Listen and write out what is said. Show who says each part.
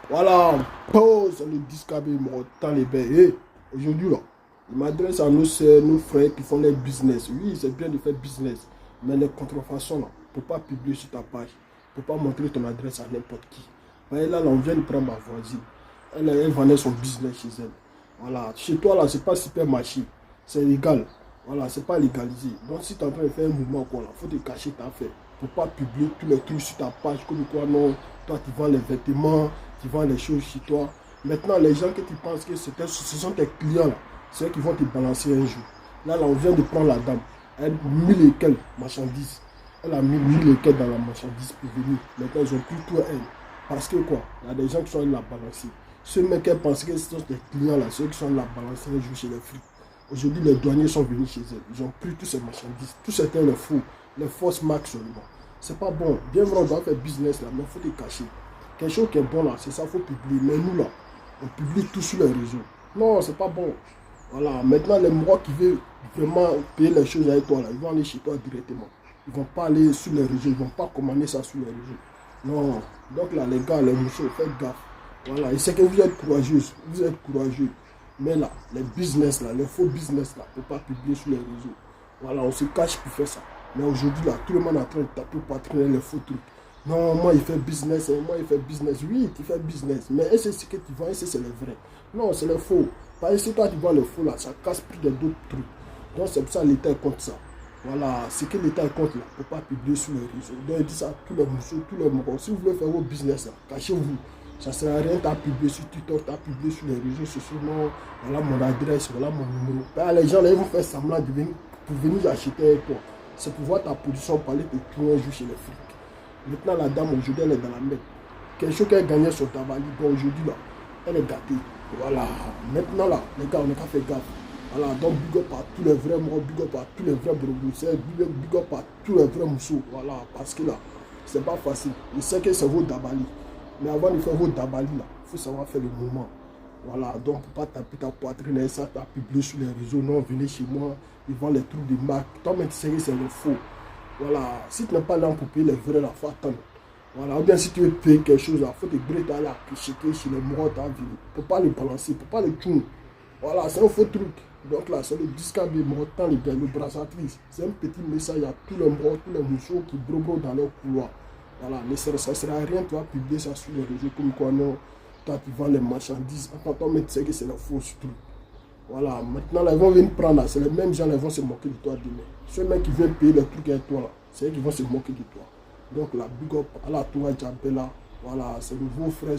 Speaker 1: Voilà, pause le disque AB, dans les bains. Aujourd'hui, là, il m'adresse à nos frères qui font les business. Oui, c'est bien de faire business, mais les contrefaçons, là, ne peux pas publier sur ta page. Tu ne peux pas montrer ton adresse à n'importe qui. Voyez, là, on vient de prendre ma voisine. Elle vendait son business chez elle. Voilà, chez toi, là, c'est pas supermarché. C'est légal. Voilà, c'est pas légalisé. Donc, si tu es en train de faire un mouvement, il faut te cacher ta affaire. Pour pas publier tous les trucs sur ta page, comme quoi, non, toi, tu vends les vêtements, tu vends les choses chez toi. Maintenant, les gens que tu penses que ce sont tes clients, là, c'est eux qui vont te balancer un jour. Là, on vient de prendre la dame. Elle a mis lesquelles marchandises. Elle a mis lesquelles dans la marchandise pour venir. Maintenant, ils ont pris tout à elle. Parce que quoi, il y a des gens qui sont allés la balancer. Ceux mecs qui pensent que ce sont des clients, là, ceux qui sont allés la balancer un jour chez les flics. Aujourd'hui, les douaniers sont venus chez elles. Ils ont pris tous ces marchandises. Tout c'était le faux, les fausses marques seulement. C'est pas bon. Bien vrai, on doit faire business là, mais il faut te cacher. Quelque chose qui est bon là, c'est ça, il faut publier. Mais nous là, on publie tout sur les réseaux. Non, c'est pas bon. Voilà, maintenant les mois qui veulent vraiment payer les choses avec toi là, ils vont aller chez toi directement. Ils vont pas aller sur les réseaux, ils vont pas commander ça sur les réseaux. Non, donc là les gars, les mouchots, faites gaffe. Voilà, et c'est que vous êtes courageux, vous êtes courageux. Mais là, les business là, les faux business là, on ne peut pas publier sur les réseaux. Voilà, on se cache pour faire ça. Mais aujourd'hui là, tout le monde est en train de taper patronner les faux trucs. Non, moi il fait business, moi il fait business. Oui, tu fais business, mais est-ce que ce que tu vends, est-ce que c'est le vrai? Non, c'est le faux. Parce que si toi tu vends le faux là, ça casse plus de d'autres trucs. Donc c'est pour ça que l'État compte ça. Voilà, ce que l'État compte là, on ne peut pas publier sur les réseaux. Donc il dit ça à tous les mousseux, tous les morons. Si vous voulez faire vos business là, cachez-vous. Ça ne sert à rien, tu as publié sur Twitter, tu as publié sur les réseaux sociaux, non, voilà mon adresse, voilà mon numéro. Ben, les gens là, ils vont faire semblant de venir, pour venir acheter avec toi. C'est pour voir ta position, parler de tout un jour chez les flics. Maintenant, la dame, aujourd'hui, elle est dans la merde. Quelque chose qu'elle gagnait sur Tabali, bon, aujourd'hui, là, elle est gâtée. Voilà. Maintenant, là, les gars, on n'a qu'à faire gaffe. Voilà, donc big up à tous les vrais morts, big up à tous les vrais brebis, big up à tous les vrais mousseaux. Voilà, parce que là, c'est pas facile. Je sais que c'est vos Dabali. Mais avant de faire vos Dabali, là, il faut savoir faire le mouvement. Voilà, donc pour pas taper ta poitrine et ça, tu as publié sur les réseaux, non, venez chez moi, ils vendent les trucs de marque. Toi-même, tu sais que c'est le faux. Voilà, si tu n'es pas là pour payer les vrais, il faut attendre. Voilà, ou bien si tu veux payer quelque chose, il faut te brûler à la checker chez les morts, tu as vu. Il ne faut pas le balancer, il ne faut pas le tuer. Voilà, c'est un faux truc. Donc là, c'est le disque des mortants, le brassatrice. C'est un petit message à tous les morts, tous les mouchots qui brobent dans leur couloir. Voilà, mais ça ne sert à rien, tu vas publier ça sur les réseaux comme quoi non, toi tu vends les marchandises. Attends, mais tu sais que c'est le faux truc. Voilà, maintenant là, ils vont venir prendre, c'est les mêmes gens qui vont se moquer de toi demain. Ceux mecs qui viennent payer les trucs avec toi là, c'est eux qui vont se moquer de toi. Donc là, big up à la Toura Djabela, voilà, c'est le beau frère.